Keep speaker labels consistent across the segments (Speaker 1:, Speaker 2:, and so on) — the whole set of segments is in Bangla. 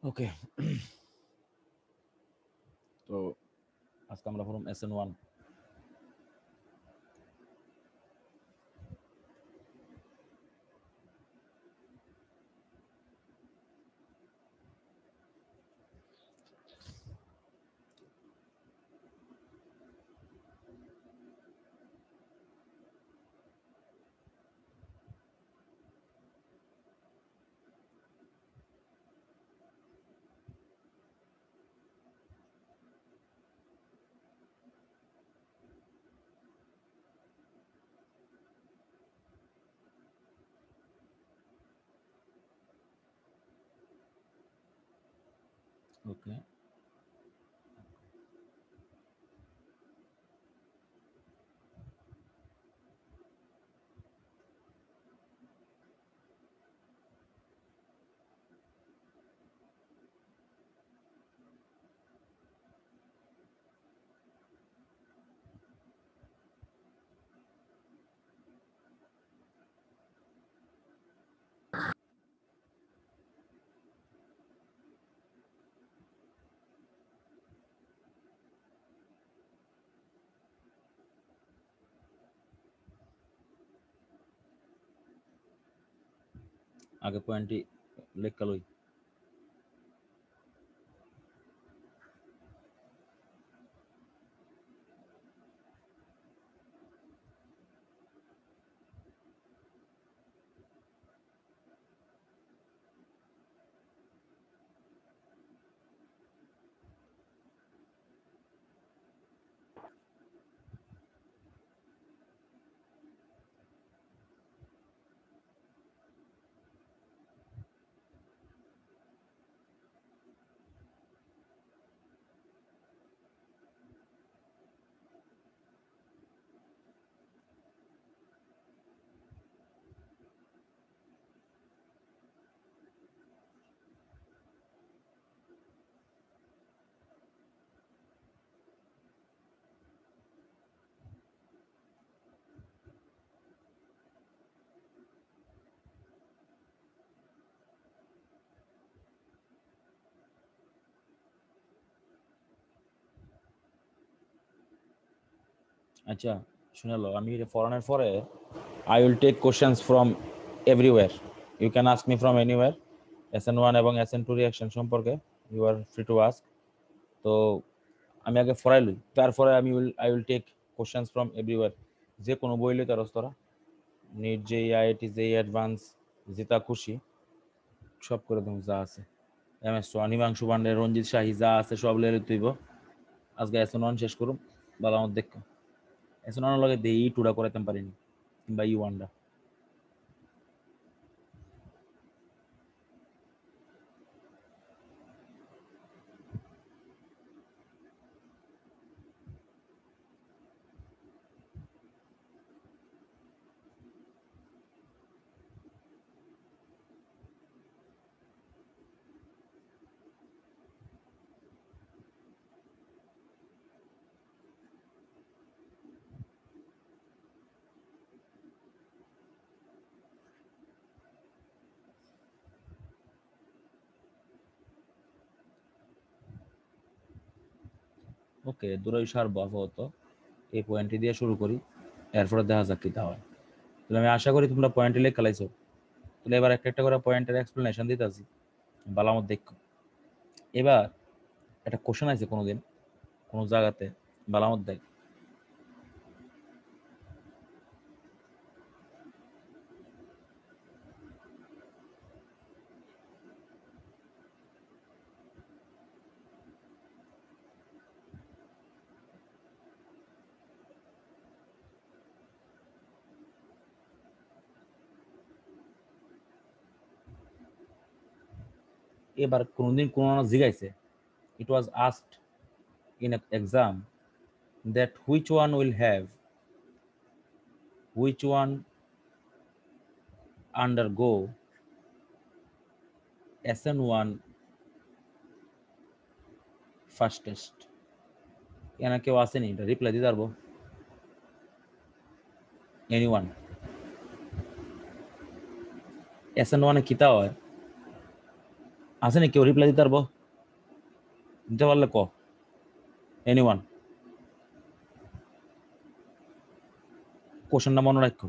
Speaker 1: ওকে, তো আজকে আমরা পড়ব SN1। ওকে, আগে পয়েন্টটি লেখা লই। আচ্ছা, শুনে লো, আমি এটা পড়ানোর পরে I will take questions from everywhere. You can ask me from anywhere. SN1 এবং SN2 রিয়াকশন সম্পর্কে you are free to ask. তো আমি আগে পড়াই লই, তারপরে I will take questions from everywhere. যে কোনো বই লই তার তোরা, NEET, JEE, IIT, JEE advance, যেটা খুশি সব করে দেবো যা আছে। MS সোয়ান, হিমাংশু পান্ডে, রঞ্জিত শাহী যা আছে সব লেরে তুইব। আজকে SN1 শেষ করুম, ভালো আমার দেখ। SN1 লগে দেই টুডা করাইতে পারিনি, কিংবা ইউয়ানডা। ওকে, দূরই সারবো আপাতত। এই পয়েন্টটি দিয়ে শুরু করি, এরপরে দেখা যাক কি তা হয়। তাহলে আমি আশা করি তোমরা পয়েন্টে লেখ খেলাইছো। তাহলে এবার একটা একটা করে পয়েন্টের এক্সপ্লেনেশন দিতে আছি, ভালো আমার দেখ। এবার একটা কোশ্চেন আছে কোনোদিন কোনো জায়গাতে, ভালো আমার দেখ। এবার কোনোদিন কোনো না জিগাইছে, it was asked in an exam that which one undergo SN1 first test. এনা কেউ আসেনি, এটা রিপ্লাই দিতে পারবো? এনিওয়ান? SN1 এ কিতা হয়? আছে নাকি কেউ রিপ্লাই দিতে পারবো? দিতে পারলে ক, এনিওয়ান? কোশ্চেনটা মনে রাখো,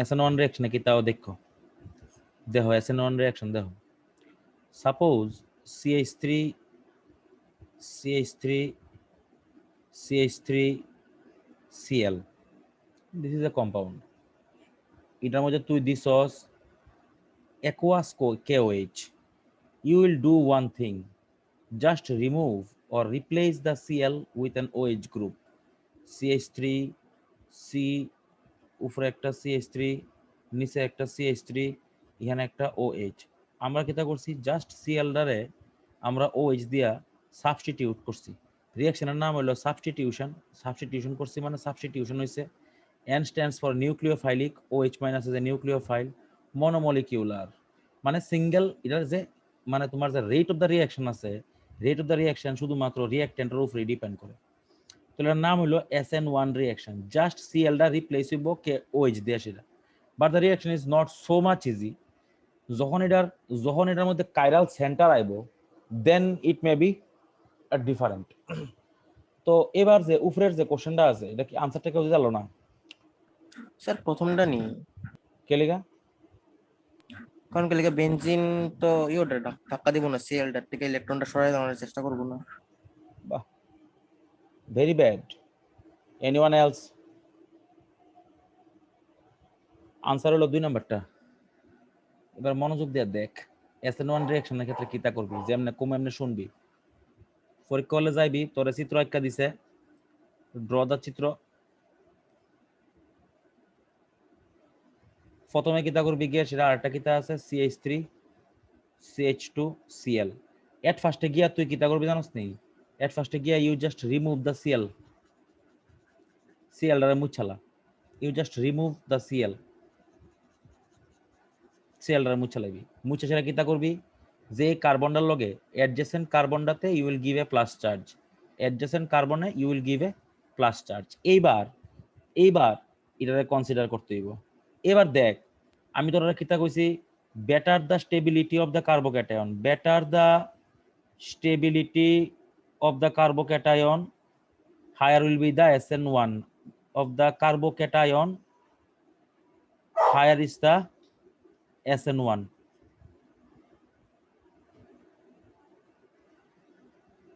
Speaker 1: SN1 রিঅ্যাকশন কি তাও দেখো, দেখো SN1 রিঅ্যাকশন দেখো। Suppose CH3 CH3 CH3 Cl, this is a compound. এটার মধ্যে তুই দিছস aqueous KOH. You will do one thing, just remove or replace the Cl with an OH group. CH3 C, উপরে একটা CH3, নিচে একটা CH3, এখানে একটা OH। আমরা কিটা করছি, জাস্ট Cl দ্বারে আমরা OH দিয়া সাবস্টিটিউট করছি। রিঅ্যাকশনের নাম হলো সাবস্টিটিউশন। সাবস্টিটিউশন করছি মানে সাবস্টিটিউশন হইছে N stands for nucleophilic, OH minus is a nucleophile, monomolecular মানে সিঙ্গেল। এটার যে মানে তোমার যে রেট অফ দ্য রিঅ্যাকশন আছে, রেট অফ দ্য রিঅ্যাকশন শুধুমাত্র রিঅ্যাকট্যান্টের উপরে ডিপেন্ড করে। তো এটার নাম হলো SN1 রিঅ্যাকশন। জাস্ট Cl টা রিপ্লেস হইব OH দিয়ে সেটা। But the reaction is not so much easy. যখন এটার মধ্যে কাইরাল সেন্টার আইব, দেন ইট মে বি ডিফারেন্ট। তো এবার যে উপরের যে কোশ্চেনটা আছে, এটা কি আনসারটা কেউ জানলো না?
Speaker 2: স্যার প্রথমটা নি
Speaker 1: কে লেগা?
Speaker 2: কারণ কি বেনজিন তো ইওটা ধাক্কা দিব না, সিএলটা থেকে ইলেকট্রনটা সরাই দেওয়ার চেষ্টা করবো না।
Speaker 1: বাহ, very bad. Anyone else? Answer হলো 2 নাম্বারটা। এবার মনোযোগ দিয়ে দেখ, SN1 রিঅ্যাকশনের ক্ষেত্রে কিতা করবি, যেমনে কম এমনি শুনবি। পরীক্ষা হলে যাইবি, তোরে চিত্র আঁকা দিছে, ড্র দা চিত্র। প্রথমে কিতা করবি গিয়ে, সেটা আরেকটা কিতা আছে CH3 CH2 Cl। এট ফার্স্টে গিয়া তুই কিতা করবি জানোস নি? এট ফার্স্টে গিয়া you just remove the Cl রে মুছালা। You just remove the Cl রে মুছালাবি। মুছে সেটা কিতা করবি, যে কার্বনটার লগে অ্যাডজেসেন্ট কার্বনটাতে you will give a plus charge, adjacent কার্বনে you will give a plus charge. এইবার এটারে কনসিডার করতে হইব। এবার দেখ, আমি তোরা কিতা কইছি, better the stability of the carbocation, better the stability of the carbocation, higher will be the SN1 of the carbocation, higher is the SN1.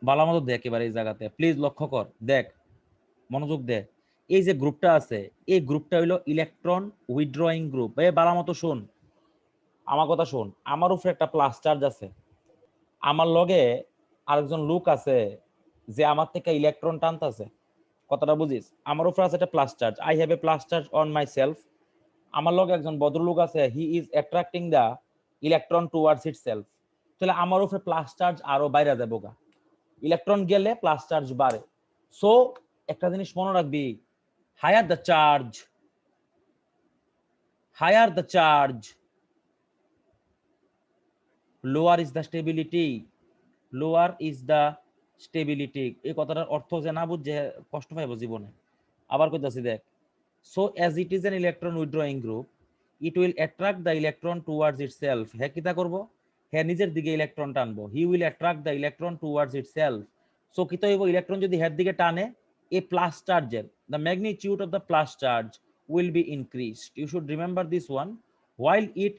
Speaker 1: ভালো মতো দেখ এবার এই জায়গাতে, প্লিজ লক্ষ্য কর, দেখ, মনোযোগ দে। এই যে গ্রুপটা আছে, এই গ্রুপটা হইলো ইলেকট্রন উইথড্রয়িং গ্রুপ। এই ভালো মতো শোন, আমার কথা শোন। আমার উপরে একটা প্লাস চার্জ আছে, আমার লগে আরেকজন লোক আছে যে আমার থেকে ইলেকট্রন টানতেছে। কথাটা বুঝিস? আমার উপরে আছে একটা plus charge, I have a plus charge on my self. আমার লগে একজন ভদ্রলোক আছে, he is attracting the electron towards itself. তাহলে আমার উপরে প্লাস চার্জ আরো বাইরে যাবো গা, ইলেকট্রন গেলে প্লাস চার্জ বাড়ে। সো একটা জিনিস মনে রাখবি, higher the charge, higher the charge, lower is the stability, lower is the stability. এই কথাটার অর্থ যে না বুঝে কষ্ট পাইব জীবনে। আবার কইতাছি দেখ, so as it is an electron withdrawing group, it will attract the electron towards itself. হ্যাঁ কিতা করব, হ্যাঁ নিজের দিকে ইলেকট্রন টানবো, he will attract the electron towards itself. so কিতা হইব, ইলেকট্রন যদি হের দিকে টানে, a plus charge, the magnitude of the plus charge will be increased. You should remember this one. While it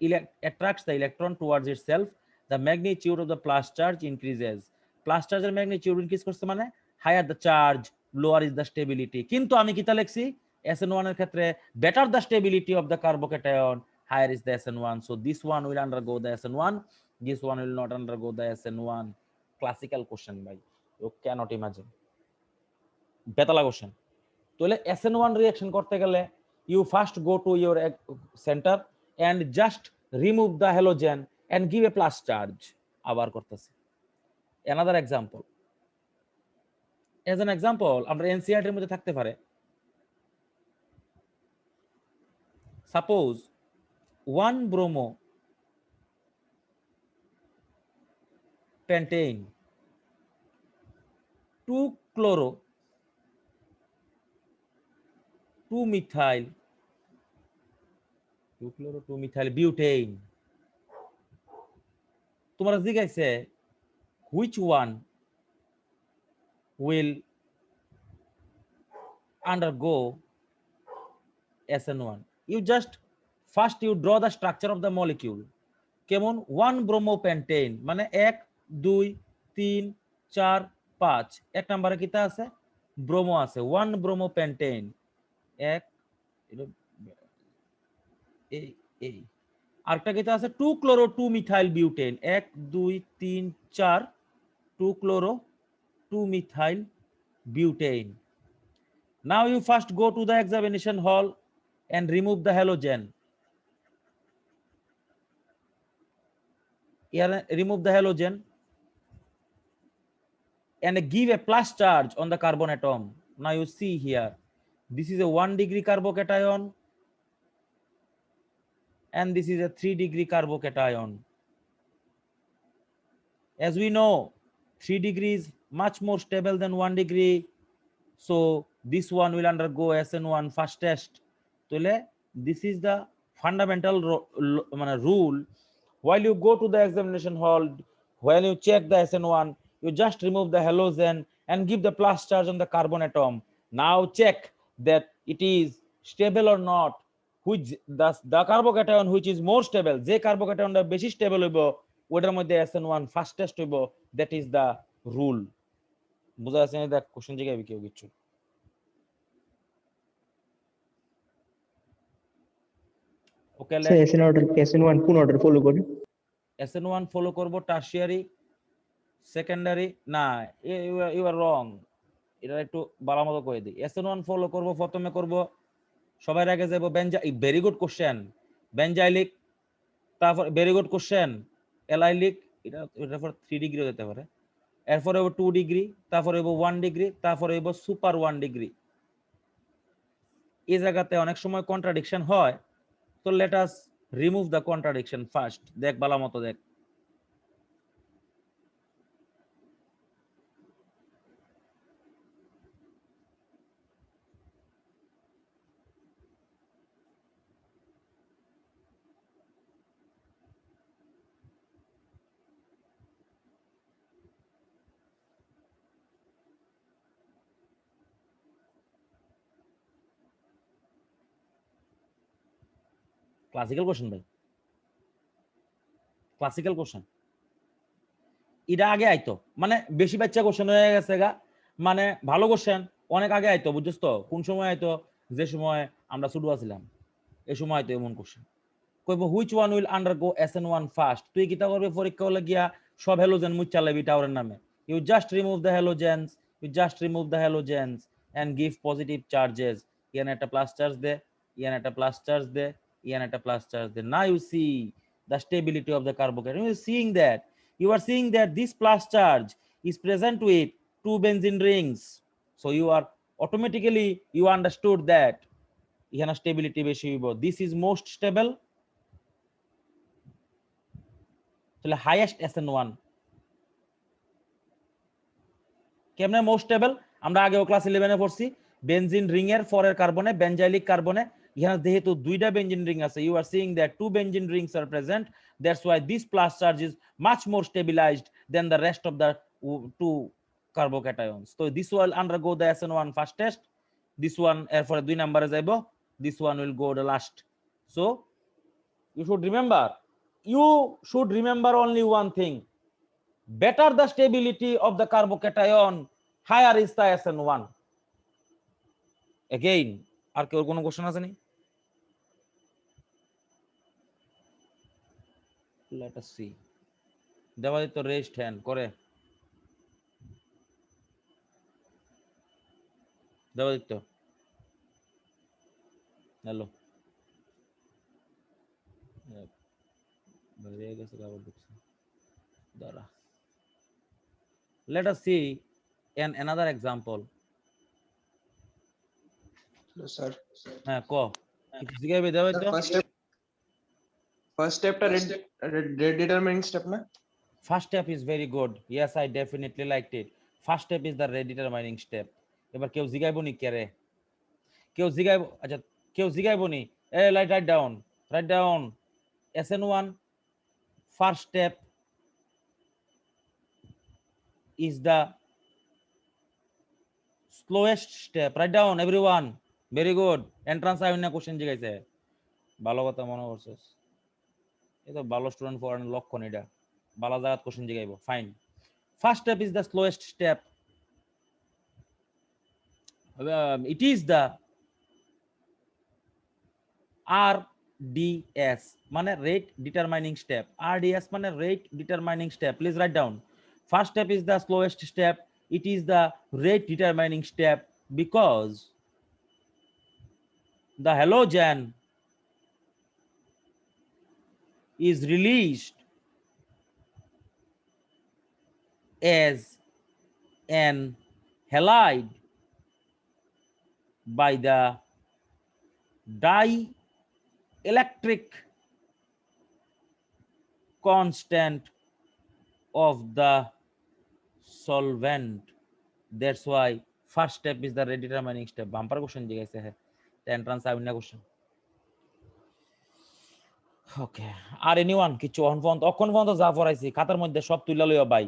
Speaker 1: attracts the electron towards itself, the magnitude of the plus charge increases. plus charge এর magnitude increase করছে মানে higher the charge, lower is the stability. কিন্তু আমি কিতা লিখছি, SN1 এর ক্ষেত্রে better the stability of the carbocation, higher is the SN1. So this one will undergo the SN1, this one will not undergo the SN1. Classical question by you cannot imagine. বেতালা কোশ্চেন। তাহলে SN1 রিঅ্যাকশন করতে গেলে you first go to your center and just remove the halogen and give a plus charge. আবার করতেছি another example. as an example আমরা NCERT এর মধ্যে থাকতে পারে, suppose 1 bromo pentane, 2 chloro, 2 methyl, 2 chloro 2 methyl butane, তোমরা জিজ্ঞাসে which one will undergo SN1, you just first you draw the structure of the molecule কেমন 1 ব্রোমোপেন্টেন মানে 1 2 3 4 5 এক নম্বরে কিতা আছে ব্রোমো আছে 1 ব্রোমোপেন্টেন এক এই এই আরেকটা কিতা আছে 2 chloro 2 methyl butane 1 2 3 4 2 chloro 2 methyl butane now you first go to the examination hall and remove the halogen here remove the halogen and give a plus charge on the carbon atom. Now you see here, this is a 1 degree carbocation and this is a 3 degree carbocation. As we know, 3 degree is much more stable than 1 degree. So this one will undergo SN1 fastest. So this is the fundamental rule. While you go to the examination hall, when you check the SN1, you just remove the halogen and give the plus charge on the carbon atom. Now check that it is stable or not. Which the carbocation which is more stable, যে কার্বোক্যাটায়নটা বেশি স্টেবল হইব ওটার মধ্যে SN1 ফাস্টেস্ট হইব, that is the rule. বুঝা যাচ্ছে না? দেখ কোশ্চেন জিগাইবি কেউ কিছু ওকে
Speaker 3: SN1 কোন অর্ডার ফলো করে?
Speaker 1: SN1 ফলো করব টারশিয়ারি সেকেন্ডারি না, ইউ আর রং, এটা একটু ভালো মতো করে দিই। SN1 ফলো করব, প্রথমে করব সবার আগে যাব ভেরি গুড কোশ্চেন, বেনজাইলিক, তারপর ভেরি গুড কোশ্চেন এলাইলিক, এটা ফর 3 ডিগ্রি হতে পারে, এরপরে হবে 2 ডিগ্রি, তারপরে হবে 1 ডিগ্রি, তারপরে হবে সুপার 1 ডিগ্রি। এই জায়গাতে অনেক সময় কন্ট্রাডিকশন হয়, তো let us remove the contradiction first. দেখ ভালো মতো দেখ, ক্লাসিক্যাল কোশ্চেন ভাই, ক্লাসিক্যাল কোশ্চেন। এটা আগে আইতো, মানে বেশি বাচ্চা কোশ্চেন হয়ে গেছে গা, মানে ভালো কোশ্চেন অনেক আগে আইতো, বুঝছিস তো? কোন সময় আইতো? যে সময় আমরা ছোট ছিলাম, এই সময় আইতো এমন কোশ্চেন। কইব which one will undergo SN1 first. তুই কিতা করবে পরীক্ষা হলে গিয়া সব হ্যালোজেন মুচ্ছা লাবি টাওয়ারের নামে। You just remove the halogens, you just remove the halogens and give positive charges. ইয়ান একটা প্লাস চার্জ দে, ইয়ান একটা প্লাস চার্জ দে, ইয়ান একটা প্লাস চার্জ দে। Now you see the stability of the carbocation. You are seeing that this plus charge is present with 2 benzene rings. So you are automatically you understood that এখানে stability বেশি হইব, this is most stable, তাহলে highest SN1 কেমনে মোস্ট স্টেবল? আমরা আগেও ক্লাস 11 এ পড়ছি, বেনজিন রিং এর পরের কার্বনে বেনজাইলিক কার্বনে, এখানে যেহেতু দুইটা বেনজিন রিং আছে, you are seeing that 2 benzene rings are present, that's why this plus charge is much more stabilized than the rest of the 2 carbocations. So this will undergo the SN1 fastest, this one এরপরে 2 নম্বরে যাইবো, this one will go the last. So you should remember only one thing, better the stability of the carbocation, higher is the SN1. Again, আর কেউ কোনো কোশ্চেন আছে নি? Let us see. Debaditya rest hand করে, দেবাদিত্য হ্যালো, বাইরে গেছে আবার ঢুকছে, দাঁড়া। Let us see another example.
Speaker 4: Sir,
Speaker 1: হ্যাঁ ক কিছু জিগাইবে Debaditya?
Speaker 4: first step red determining step na?
Speaker 1: First step is very good. Yes, I definitely liked it. First step is the red determining step. এবার কেউ জিগাইবো নি কে রে? কেউ জিগাইবো? আচ্ছা কেউ জিগাইবো নি? Write down SN1 first step is the slowest step? Write down everyone. Very good. Entrance আইনা কোশ্চেন জিগাইছে, ভালো কথা মনে করছিস, এই তো ভালো স্টুডেন্ট ফরেন লক্ষণ, এটা ভালো জায়গাত কোশ্চেন জিগাইবো। Fine, first step is the slowest step. It is the RDS মানে rate determining step. RDS মানে rate determining step. Please write down. First step is the slowest step. It is the rate determining step because the halogen is released as an halide by the dielectric constant of the solvent. That's why first step is the rate determining step. Bumper question jigaise hai, the entrance avina question. Okay, R anyone কিছু অখন পর্যন্ত যা পড়াইছি খাতার মধ্যে সব তুইলা লইও ভাই,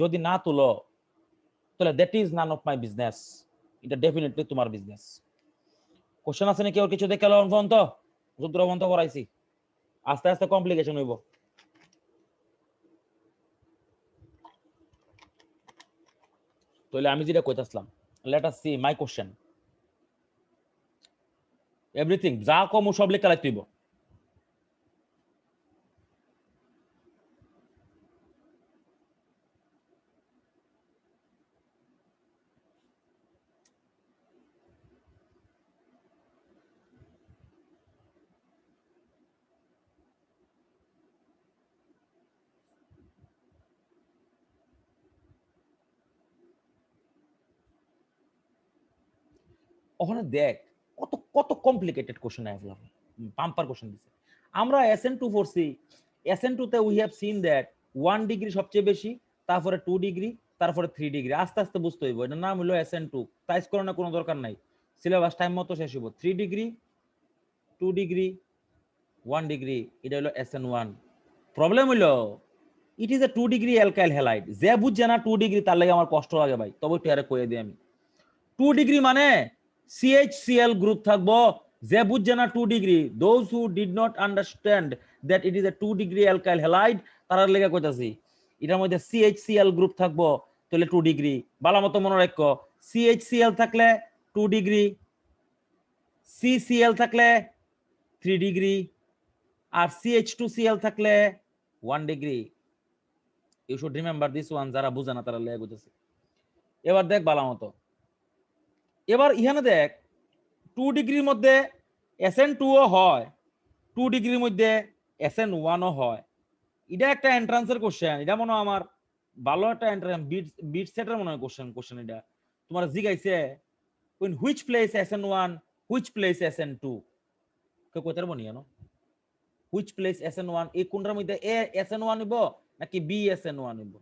Speaker 1: যদি না তুলো তাহলে that is none of my business, এটা ডেফিনেটলি তোমার বিজনেস। কোশ্চেন আছে নাকি ওর কিছু দেখে লো পর্যন্ত, যুদ্ধ পর্যন্ত পড়াইছি, আস্তে আস্তে কমপ্লিকেশন হইব। তাহলে আমি যেটা কইতাছিলাম, let us see my question. Everything যা কম সব লেখা লাগতে হইব। ওখানে দেখ কত কত কমপ্লিকেটেড কোশ্চেন আসলাম, পাম্পার কোশ্চেন দিছে। আমরা SN2 পড়ছি, SN2 তে we have seen that 1 degree সবচেয়ে বেশি, তারপরে 2 ডিগ্রি, তারপরে 3 ডিগ্রি। আস্তে আস্তে বুঝতে হইব, এটার নাম হলো SN2। টাইস করানোর কোনো দরকার নাই, সিলেবাস টাইম মতো শেষ হইব। 3 ডিগ্রি, 2 ডিগ্রি, 1 ডিগ্রি, এটা হলো SN1। প্রবলেম হইলো it is a 2 degree alkyl halide. যে বুঝছে না 2 ডিগ্রি তার লাগে আমার কষ্ট লাগে ভাই, তবে একটু আরে কইয়ে দিই আমি। 2 ডিগ্রি মানে CHCl গ্রুপ থাকবো। যে বুঝছে না 2 degree, those who did not understand that it is a 2 degree alkyl halide, তার লেগে কইতাছি এটার মধ্যে CHCl গ্রুপ থাকবো, তাহলে 2 ডিগ্রি। ভালো মতো মনে রাখো, CHCl থাকলে 2 ডিগ্রি, CCl থাকলে 3 ডিগ্রি, আর CH2Cl থাকলে 1 degree. You should remember this one, যারা বুঝে না তারা লেগে কইতাছি। এবার দেখ ভালো মতো, এবার এখানে দেখ 2 ডিগ্রির মধ্যে SN2 ও হয়, 2 ডিগ্রির মধ্যে SN1 ও হয়। এটা একটা এন্ট্রান্সের কোশ্চেন, এটা মনে হয় আমার ভালো একটা এন্ট্রান্স বিট সেটের মনে হয় কোশ্চেন। এটা তোমার জিগাইছে in which place SN1, which place SN2, কে কইতে পারবো নি জানো? হুইচ প্লেস SN1, এই কোনটার মধ্যে A SN1 হইব নাকি B SN1 হইব?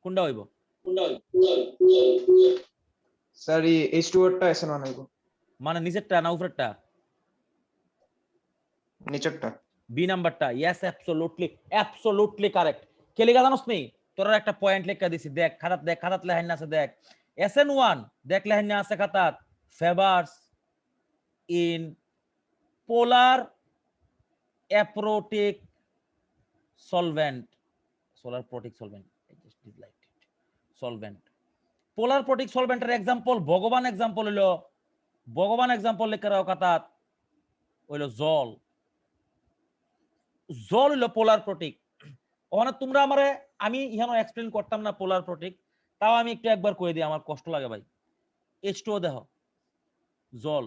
Speaker 1: কোনটা হইব?
Speaker 4: স্যার এই H2 টা SN1 হইব,
Speaker 1: মানে নিচেরটা না উপরেরটা?
Speaker 4: নিচেরটা।
Speaker 1: বি নাম্বারটা। Yes, absolutely correct. কে লেখা জানোস নি? তোর একটা পয়েন্ট লেখা দিছি, দেখ খাতাত, দেখ খাতাত লেখাইনা আছে, দেখ SN1 দেখ লেখাইনা আছে খাতাত, favours in polar aprotic solvent, polar protic solvent, solvent. Polar protic সলভেন্টের এক্সাম্পল ভগবান, এক্সাম্পল হইলো ভগবান, এক্সাম্পল লেখা রাও খাতাত হইলো জল। জল হইলো পোলার প্রোটিক। ওখানে তোমরা আমারে, আমি ইহানো এক্সপ্লেন করতাম না পোলার প্রোটিক, তাও আমি একটু একবার কই দিই, আমার কষ্ট লাগে ভাই। H2O দেখো, জল,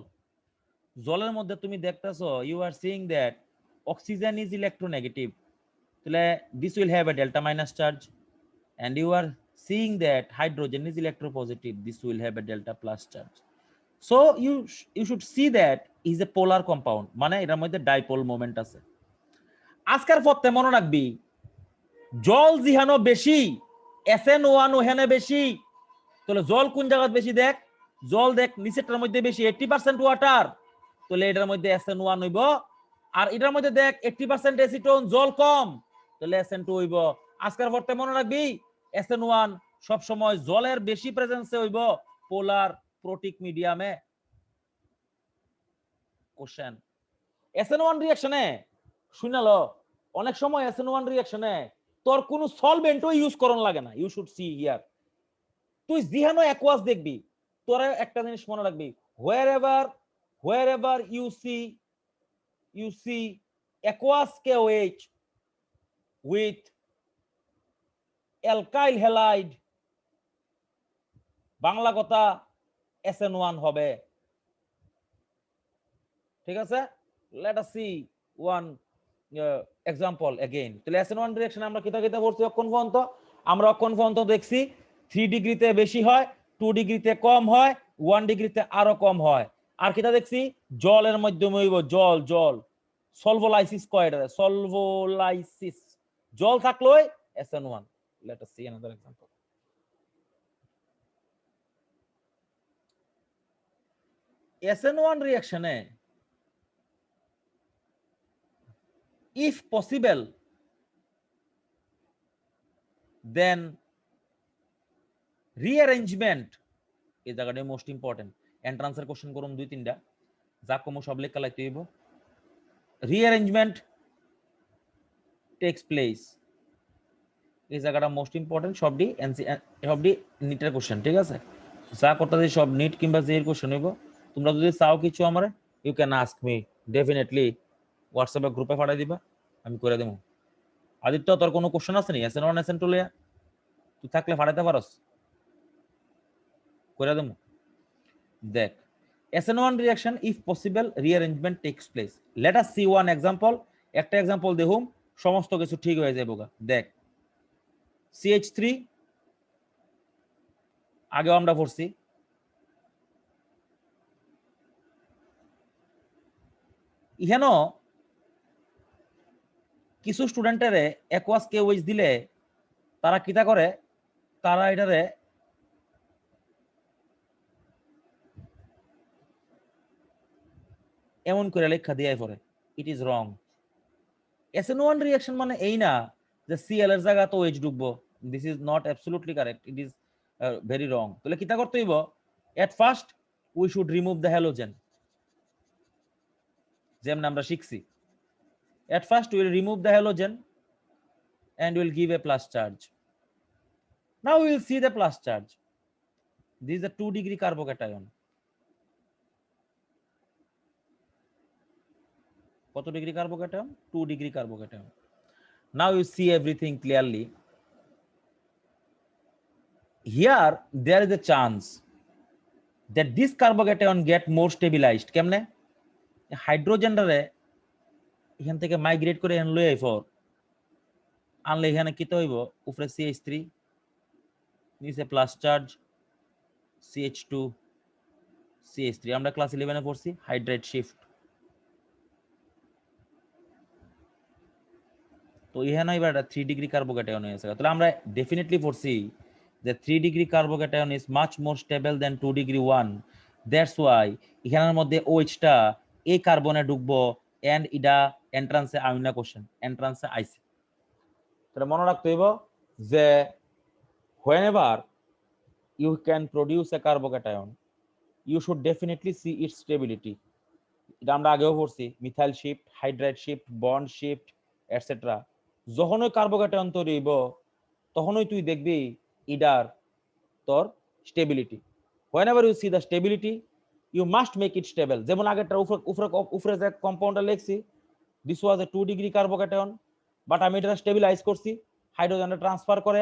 Speaker 1: জলের মধ্যে তুমি দেখতেছো, you are seeing that oxygen is electronegative, তাহলে this will have a delta minus charge, and you are seeing that hydrogen is electropositive, this will have a delta plus charge. So you should see that is a polar compound, মানে এটার মধ্যে ডাইপোল মোমেন্ট আছে। আজকের পথে মনে রাখবি, জল জিহানো বেশি SN1 ওখানে বেশি, তাহলে জল কোন জায়গায় বেশি? দেখ জল দেখ নিচেরটার মধ্যে বেশি 80% ওয়াটার, তাহলে এটার মধ্যে SN1 হইব আর এটার মধ্যে দেখ 80% এসিটোন, জল কম, তাহলে SN2 হইব। আজকের পড়তে মনে রাখবি SN1 সব সময় জলের বেশি প্রেজেন্সে হইব পোলার প্রোটিক মিডিয়ামে। কোশ্চেন SN1 রিঅ্যাকশনে শুনালো অনেক সময় SN1 রিঅ্যাকশনে তোর কোনো সলভেন্টও ইউজ করন লাগে না। ইউ শুড সি হিয়ার, তুই জিহানো অ্যাকোয়াস দেখবি, তোরা একটা জিনিস মনে রাখবি, wherever you see aqueous KOH with alkyl halide, Bangla কথা SN1 হবে। ঠিক আছে, let us see one example again। তাহলে SN1 রিঅ্যাকশন আমরা কিতা কিতা পড়ছি অক্ষণ পর্যন্ত? আমরা অক্ষণ পর্যন্ত দেখছি 3 ডিগ্রিতে বেশি হয়, 2 ডিগ্রিতে কম হয়, 1 ডিগ্রিতে আরো কম হয়। আর কিতা দেখছি জলের মাধ্যমে হইব জল, সলভোলাইসিস কয় এটা, সলভোলাইসিস জল থাকলেই SN1। let us see another example। SN1 রিঅ্যাকশনে if possible then rearrangement এই জায়গাটা মোস্ট ইম্পর্টেন্ট। এন্ট্রান্সের কোশ্চেন করুম 2-3টা, যা কম সব লেখা লাইতে হইব। rearrangement takes place, এই জায়গাটা মোস্ট ইম্পর্টেন্ট। সবডি নিটের কোশ্চেন, ঠিক আছে? যা করতে সব নিট কিংবা জেইর কোশ্চেন হইব। তোমরা যদি চাও কিছু আমারে, you can ask me, definitely হোয়াটসঅ্যাপে গ্রুপে পাঠাই দিবা, আমি করে দেবো। আদিত্য তোর কোনো কোশ্চেন আছে নি SN1 SN2 লিয়া? তুই থাকলে পাঠাইতে পারস, করে দেবো। দেখ SN1 reaction if possible rearrangement tax place. Late us C one example. একটা এক্সাম্পল দেখুম, সমস্ত কিছু ঠিক হয়ে যাবে। দেখ CH3 আগেও আমরা পড়ছি, ইহেন কিছু স্টুডেন্টেরে অ্যাকোয়াস কেওএইচ দিলে তারা কিতা করে, তারা এটারে এমন করে লেখা দিয়ে পড়ে। It is wrong. SN1 reaction মানে এই না যে Cl এর জায়গা তো OH ঢুকবো। This is not absolutely correct, it is very wrong. তাহলে কিতা করতে হইব, at first we should remove the halogen, যেমন আমরা শিখছি। At first will remove the halogen and will give a plus charge. Now we will see the plus charge. This is a 2 degree carbocation. কত degree carbocation? 2 degree carbocation. Now you see everything clearly. Here there is a chance that this carbocation get more stabilized. কেমনে? হাইড্রোজেনরে এখান থেকে মাইগ্রেট করে এখানে লই আইফর, আনলে এখানে কি হইব, উপরে CH3, নিচে প্লাস চার্জ CH2 CH3। আমরা ক্লাস 11 এ পড়ছি হাইড্রাইড শিফট। তো এখানে এবার 3 ডিগ্রি কার্বোক্যাটায়ন হয়ে গেছে। তাহলে আমরা ডেফিনেটলি পড়ছি যে 3 degree carbocation is much more stable then 2 degree 1। That's why এখানের মধ্যে OH টা এই কার্বনে ঢুকবো, এন্ড ইডা এন্ট্রান্সে আইনা কোশ্চেন, এন্ট্রান্সে আইছে। তাহলে মনে রাখতে হইব যে whenever you can produce a carbocation you should definitely see its stability। এটা আমরা আগেও পড়ছি, methyl shift, hydride shift, bond shift etcetera. যখনই কার্বোক্যাটায়ন তৈরি হইব তখনই তুই দেখবি ইডার তোর stability. whenever you see the stability you must make it stable। যেমন আগেরটা উপরে যে কম্পাউন্ডটা লিখছি, this was a 2 degree carbocation, but আমি এটা স্টেবিলাইজ করছি হাইড্রোজেনটা ট্রান্সফার করে।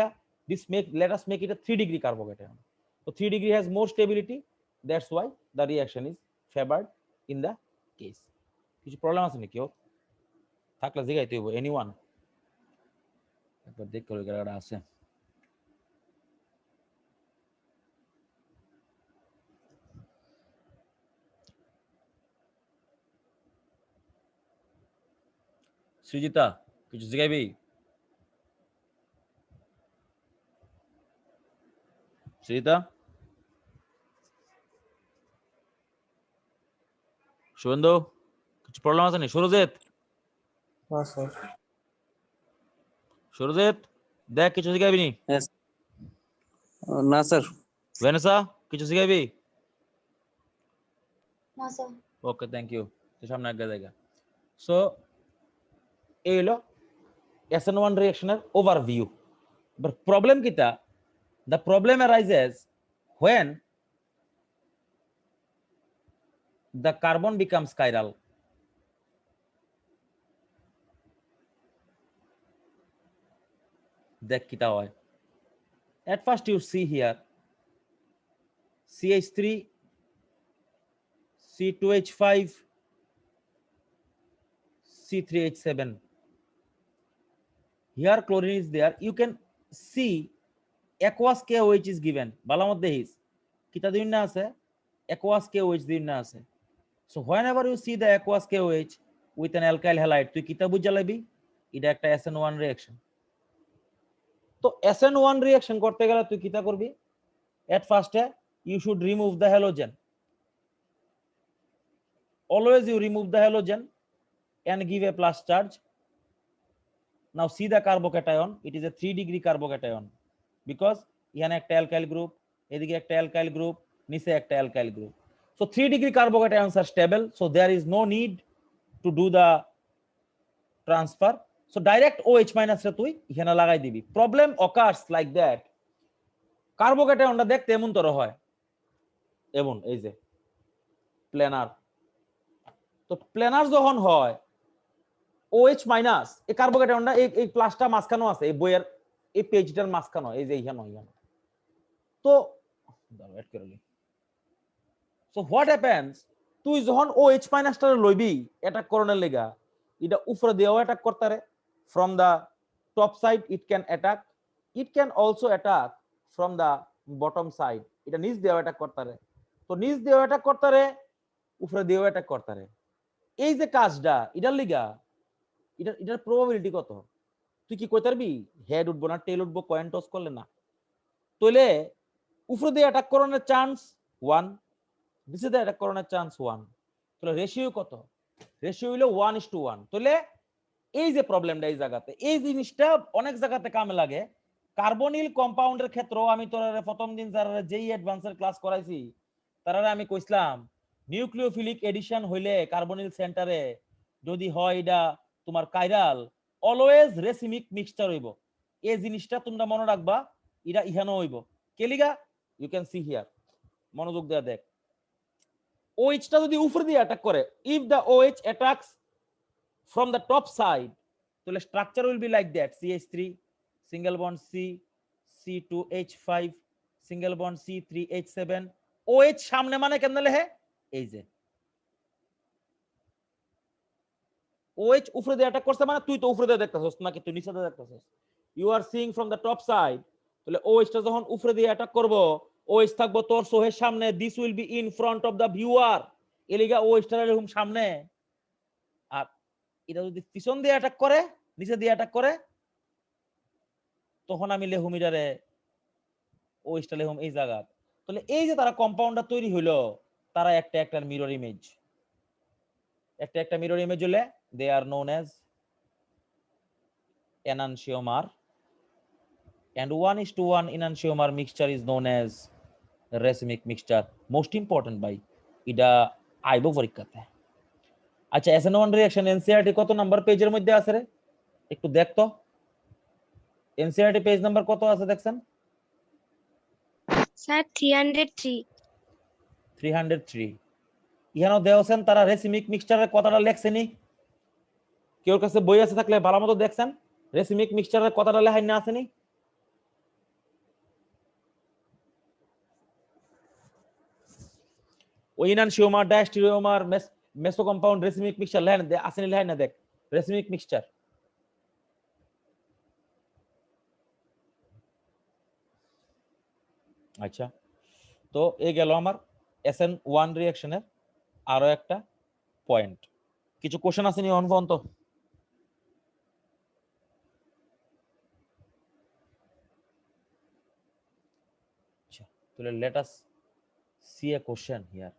Speaker 1: let us make it a 3 degree carbocation. So 3 degree has more stability, that's why the reaction is favored in the case। কিছু প্রবলেম আছে নাকি? থাকলে জিগাইতে হইব, এনিওয়ান একবার দেখ করে গেলাটা আছে। সৃজিতা কিছু জিগাইবি? সৃজিতা, শুভেন্দু কিছু প্রবলেম আছে নি? সুরজিৎ
Speaker 2: হ্যাঁ স্যার।
Speaker 1: সুরজিৎ দেখ কিছু শিখাবি নি?
Speaker 5: Yes. না স্যার।
Speaker 1: ভেনেসা কিছু শিখাবি?
Speaker 6: না স্যার।
Speaker 1: Okay thank you. তো সামনে আগে জায়গা। সো এই হলো SN1 রিঅ্যাকশনের ওভারভিউ। বাট প্রবলেম কিটা? The problem arises when the carbon becomes chiral. দেখ কিটা হয়। At first you see here CH3, C2H5, C3H7. Here chlorine is there. You can see aqueous KOH is given. বালার মধ্যে হিস কিটা দিন না আছে? aqueous KOH দিন না আছে। So whenever you see the aqueous KOH with an alkyl halide, তুই কিটা বুঝা লাইবি? এটা একটা SN1 reaction. তো SN1 reaction করতে গেলে তুই কিটা করবি? At first you should remove the halogen. Always you remove the halogen and give a plus charge. Now see the carbocation. It is a 3-degree carbocation because এখানে একটা alkyl group, এদিকে একটা alkyl group, নিচে একটা alkyl group. So 3-degree carbocations are stable. So there is no need to do the transfer. So direct OH minus রে তুই এখানে লাগাই দিবি। Problem occurs like that. কার্বোকেটায়নটা দেখতে এমন তর হয়, এমন এই যে প্ল্যানার। তো প্ল্যানার যখন হয় OH মাইনাস, এই কার্বোকেটায়নটা এই প্লাসটা মাঝখানে আছে, এই বইয়ের এই পেজটার মাঝখানে, এই যে এখানে। তো ওয়েট করে নি। সো হোয়াট হ্যাপেন্স, তুই যখন OH মাইনাসটা লইবি অ্যাটাক করনের লাগা, এটা উপরে দিয়েও অ্যাটাক করতারে। From the top side it can attack, it can also attack from the bottom side. এটা নিচ দিয়েও অ্যাটাক করতারে। তো নিচ দিয়েও অ্যাটাক করতারে, উপরে দিয়েও অ্যাটাক করতারে। এই যে কাজটা এটার লিগা, এটার প্রবাবিলিটি কত? তুই কি কইতে পারবি হেড উঠবো না টেল উঠবো কয়েন টস করলে না? তাহলে উপরে দিয়ে অ্যাটাক করানোর চান্স 1, নিচে দিয়ে অ্যাটাক করানোর চান্স 1। তাহলে রেশিও কত? রেশিও হলো 1:1। তাহলে এই যে প্রবলেমটা এই জায়গাতে, এই জিনিসটা অনেক জায়গাতে কামে লাগে। কার্বনিল কম্পাউন্ডের ক্ষেত্রেও আমি তোরা প্রথম দিন যারা যেই অ্যাডভান্সের ক্লাস করাইছি তারা আমি কইছিলাম নিউক্লিওফিলিক এডিশন হইলে কার্বনিল সেন্টারে যদি হয় এটা তোমার কাইরাল, অলওয়েজ রেসিমিক মিক্সচার হইব। এই জিনিসটা তোমরা মনে রাখবা, এটা ইহানো হইব। কেলিগা ইউ ক্যান সি হিয়ার, মনোযোগ দেয়া দেখ। OH টা যদি উপর দিয়ে অ্যাটাক করে, if the OH attacks from the top side, তাহলে structure will be like that: CH3 single bond C, C2H5 single bond C3H7। OH সামনে মানে কেমনে লেখে? এই যে OH উপরে দিয়ে অ্যাটাক করছে মানে তুই তো উপরে দিয়ে দেখতাছস নাকি তুই নিচে দিয়ে দেখতাছস? You are seeing from the top side. তাহলে OH টা যখন উপরে দিয়ে অ্যাটাক করব, OH থাকবো তোর সোহের সামনে, this will be in front of the viewer. এলিগা OH টা এরকম সামনে। আর এটা যদি পিছন দিয়ে অ্যাটাক করে, নিচে দিয়ে অ্যাটাক করে, তখন আমি লেহুম এটারে OH টা লেহুম এই জায়গা। তাহলে এই যে তারা কম্পাউন্ডটা তৈরি হইলো, তারা একটা মিরর ইমেজ, একটা মিরর ইমেজ হলে they are known as enantiomer, and 1:1 enantiomer mixture is known as racemic mixture. Most important ভাই, এটা আইবো পরীক্ষাতে। আচ্ছা SN1 রিঅ্যাকশন এনসিইআরটি কত নাম্বার পেজের মধ্যে আছে রে? একটু দেখ তো এনসিইআরটি পেজ নাম্বার কত আছে দেখছেন?
Speaker 6: স্যার 303।
Speaker 1: 303। ইহানো দেওছেন তারা রেসিমিক মিক্সচারের কথাটা লেখছেনি? কেউ কাছে বই আছে থাকলে ভালো মতো দেখছেন রেসিমিক মিক্সচারের কথাটা লেখাই না আসেনি? ওই ইনানশিওমার, ডায়াস্টিরিওমার, মেসো কম্পাউন্ড রেসিমিক মিক্সচার লেখাই না আসেনি? লেখাই না দেখ রেসিমিক মিক্সচার। আচ্ছা, তো এই গেল আমার SN1 রিঅ্যাকশনের আরো একটা পয়েন্ট। কিছু কোশ্চেন আছে নি অনফন? তো আচ্ছা, তাহলে late us C A question here.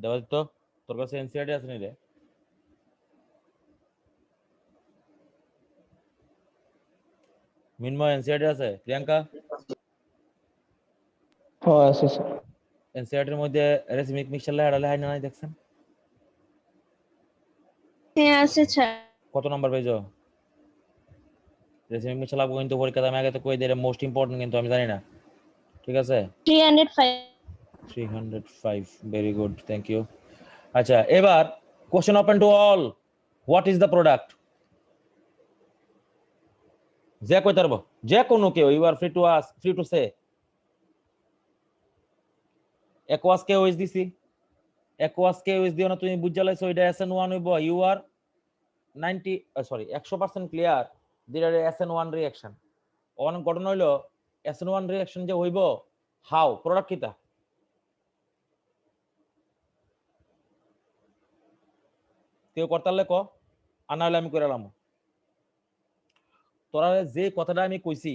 Speaker 1: Debaditya তোর কাছে এনসিআরটি আছে নি রে? মিনময় এনসিআরটি আছে? প্রিয়াঙ্কা
Speaker 3: হ্যাঁ আছে স্যার।
Speaker 1: এনসিআরটির মধ্যে রেসিমিক মিক্সচার লেখাটা লেখাই নাই দেখছেন?
Speaker 6: হ্যাঁ আছে স্যার।
Speaker 1: কত নাম্বার পেয়েছো? রেসিমিক মিক্সচার লাগবে কিন্তু পরীক্ষাতে আমি আগে তো কই দিই, মোস্ট ইম্পর্টেন্ট কিন্তু আমি জানি না, ঠিক আছে?
Speaker 6: 305।
Speaker 1: 305, ভেরি গুড, থ্যাংক ইউ। আচ্ছা এবার question open to all, what is the product? যে কই তারবো, যে কোনো কেউ, you are free to ask, free to say. Aqueous কে ওইস দিছি, একোয়াস কে ওইস দিও না, তুমি বুঝা লাইছো এটা SN1 হইব, ইউ আর 100% ক্লিয়ার যেটা SN1 রিঅ্যাকশন। অন ঘটনা হইলো SN1 রিঅ্যাকশন যে হইব, হাউ প্রোডাক্ট কিটা? কেউ করতালে ক, আর না হলে আমি কইরালাম। তোরা যে কথাটা আমি কইছি,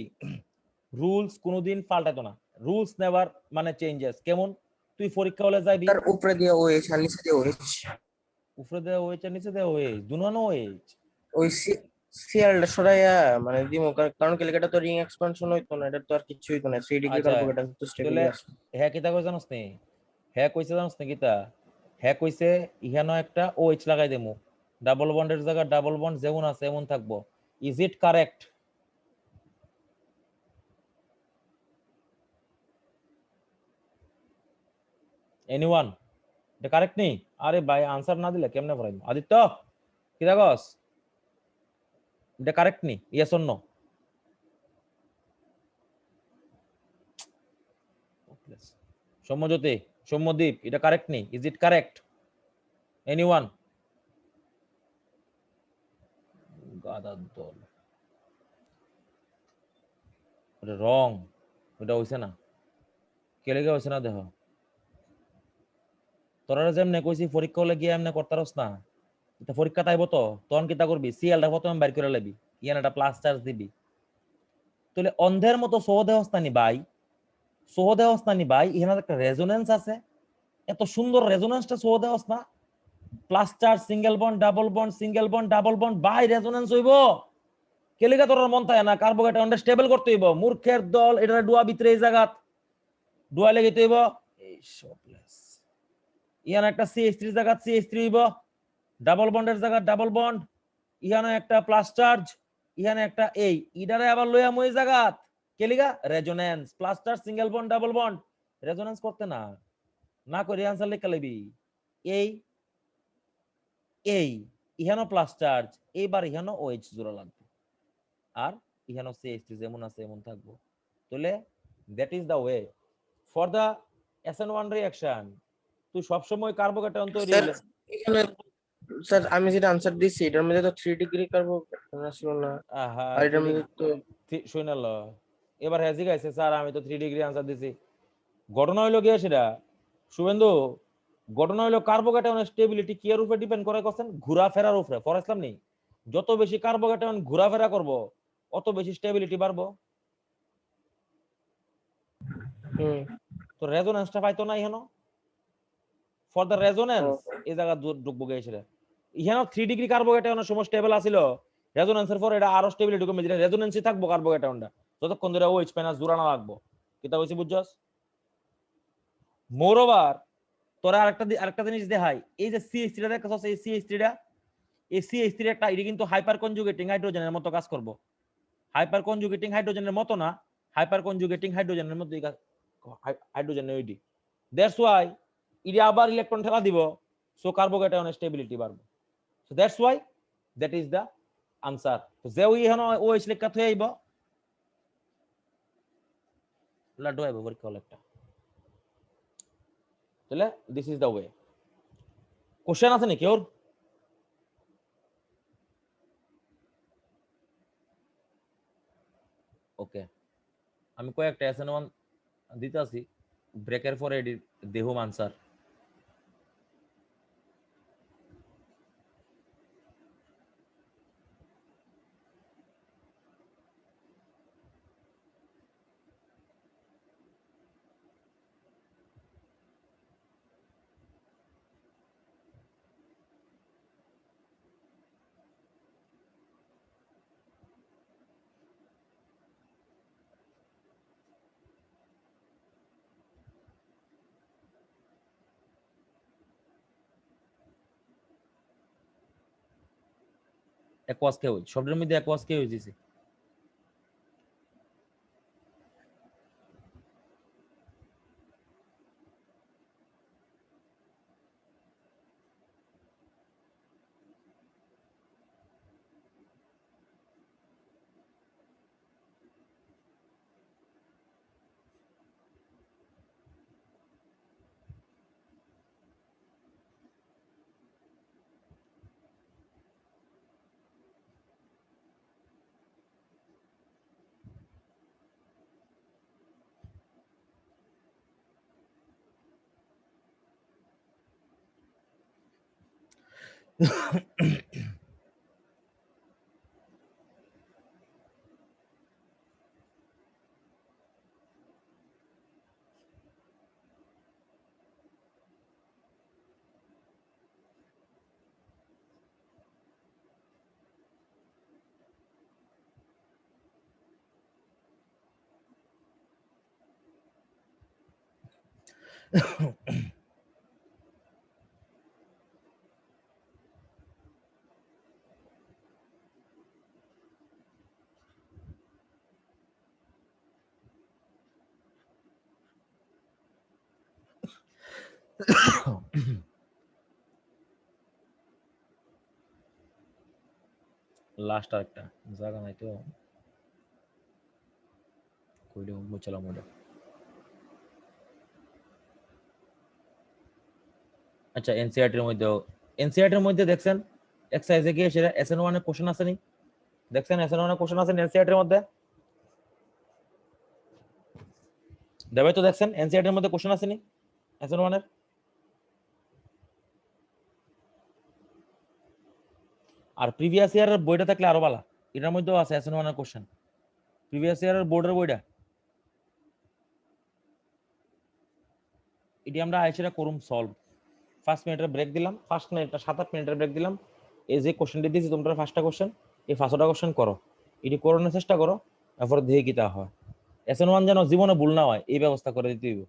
Speaker 1: রুলস কোনোদিন পাল্টাতো না, রুলস নেভার মানে চেঞ্জেস। কেমন? তুই পরীক্ষা হলে যাইবি,
Speaker 2: তার উপরে দিয়ে ওএইচ আর নিচে দিয়ে ওএইচ,
Speaker 1: উপরে দেওয়া ওয়েচ আর নিচে দেওয়া ওয়েচ, দুনো ওয়েচ।
Speaker 2: ওই সিএলটা সরাইয়া মানে দিমু, কারণ কি এটা তো রিং এক্সপানশন হইতো না, এটা তো আর কিছু হইতো না, 3 ডিগ্রি
Speaker 1: আচ্ছা
Speaker 2: কার্বোকেটার তো স্টেবিলি
Speaker 1: তাহলে
Speaker 2: আছে।
Speaker 1: হ্যাঁ কিতা কইছ জানোস নি? হ্যাঁ কইছে জানোস নি কিতা? হ্যাঁ কইছে ইহানো একটা ওএইচ লাগাই দেমু, ডাবল বন্ডের জায়গা ডাবল বন্ড যেমন আছে এমন থাকবো। Is it correct? এনিওয়ান? এটা কারেক্ট নেই? আরে ভাই আনসার না দিলে কেমনে পড়াইব? আদিত্য কিতা কস? এটা কারেক্ট নি? Yes or no? Soumyajyoti, Soumyadeep, এটা কারেক্ট নি? Is it correct? এনিওয়ান? গাদার দল, এটা রং, এটা হইছে না। কে লেগে হইছে না দেখ। তোরা যেমনে কইছি পরীক্ষা হলে গিয়ে এমনি করতারস না, এটা পরীক্ষা তাইব তো তখন কিতা করবি? সিএলটা প্রথমে বাইর করে লাবি, ইয়ান একটা প্লাস চার্জ দিবি। তাহলে অন্ধের মতো সোহদেহস্তানি ভাই, সোহদেহস্তানি ভাই, এখানে একটা রেজোনেন্স আছে, এত সুন্দর রেজোনেন্সটা সোহদেহস না? Plus charge, single bond, double bond, single bond, double bond, ভাই রেজোনেন্স হইব। কেলিকা তোর মন থাকে না কার্বোকেটাউনটা স্টেবল করতে হইব, মূর্খের দল, এটা ডুয়া ভিতরে এই জায়গাত ডুয়া লেগে হইব। এই সবলেস ইয়ান একটা CH3 জায়গা CH3 হইব, ডাবল বন্ডের জায়গা ডাবল বন্ড, ইহানে একটা প্লাস চার্জ, ইহানে একটা এই ইডারে আবার লইয়া মই জায়গাত কেলিগা resonance, plus charge, single bond, double bond, resonance করতে না, না করে আনসার লেখা লইবি। এই এই ইহানো প্লাস চার্জ, এইবার ইহানো OH জোড়া লাগবে, আর ইহানো CH3 যেমন আছে এমন থাকবো। তাহলে that is the way for the SN1 reaction. তুই সবসময় কার্বোকেটায়ন তৈরি
Speaker 2: স্যার
Speaker 1: হইলে,
Speaker 2: এখানে স্যার আমি যেটা আনসার দিছি এটার মধ্যে তো 3 ডিগ্রি কার্বোকেটার ছিল না,
Speaker 1: আহা
Speaker 2: আর এটার মধ্যে তো
Speaker 1: শুনে ল, এবার হ্যাঁ জিগাইছে স্যার আমি তো 3 ডিগ্রি আনসার দিছি। ঘটনা হইলো গিয়ে সেটা শুভেন্দু, ঘটনা হইলো কার্বোকেটায়নের স্টেবিলিটি কি এর উপরে ডিপেন্ড করে করছেন? ঘোরাফেরার উপরে। ফর নেই, যত বেশি কার্বোকেটায়ন ঘোরাফেরা করব অত বেশি স্টেবিলিটি বাড়বো। তো রেজোনেন্সটা পাইতো না ইহানো, ফর দ্য রেজোনেন্স এই জায়গা ঢুকবো গিয়ে সেটা। ইহানো 3 ডিগ্রি কার্বোকেটায়নের সময় স্টেবল আছিল, রেজোনেন্সের পর এটা আরো স্টেবিলিটি কমে যায়, রেজোনেন্সই থাকবো কার্বোকেটায়নটা যতক্ষণ ধরে ওএইচ পেনাস জোড়ানো লাগবো। কিতা কইছি বুঝছস? মোরওভার তোরা আরেকটা জিনিস দেখাই, এই যে CH3 টা দেখছস, এই CH3 একটা এটা কিন্তু হাইপার কনজুগেটিং হাইড্রোজেনের মতো কাজ করব। হাইপার কনজুগেটিং হাইড্রোজেনের মতো না, হাইপার কনজুগেটিং হাইড্রোজেনের মতো হাইড্রোজেনের ওইটি। দ্যাটস ওয়াই এটা আবার ইলেকট্রন ঠেলা দিব, সো কার্বোকেটায়নের স্টেবিলিটি বাড়বে। So that's why that is the answer. তো যে ওই হন OH লেখা থই আইব, লাড্ডু আইব পরীক্ষা হল একটা। তাহলে this is the way. Question আছে নাকি ওর? ওকে, আমি কয়েকটা SN1 দিতে আসি, ব্রেকের পরে এডি দেহুম আনসার। অ্যাকোয়াস কেউজ শব্দের মধ্যে অ্যাকোয়াস কেউজ দিছি লাস্ট আরেকটা জায়গা নাই তো কইলে মুছলাম ওটা আচ্ছা এনসিআরটির মধ্যে দেখছেন এক্সারসাইজে গিয়ে সেটা এসএন1 এর কোশ্চেন আছে নি দেখছেন এসএন1 এর কোশ্চেন আছে এনসিআরটির মধ্যে দেবাই তো দেখছেন এনসিআরটির মধ্যে কোশ্চেন আছে নি এসএন1 এর আর প্রিভিয়াস ইয়ারের বইটা থাকলে আরো ভালো এটার মধ্যেও আছে এসএন1 এর কোশ্চেন প্রিভিয়াস ইয়ারের বোর্ডের বইটা এটি আমরা আইসিটা করুম সলভ 5 মিনিটের ব্রেক দিলাম 5 মিনিটটা 7-8 মিনিটের ব্রেক দিলাম এই যে কোশ্চেনটি দিয়েছি তোমরা ফার্স্টটা কোশ্চেন এই ফার্স্টটা কোশ্চেন করো এটি করানোর চেষ্টা করো তারপর দেখি কি তা হয় এসএন1 যেন জীবনে ভুল না হয় এই ব্যবস্থা করে দিতে হইব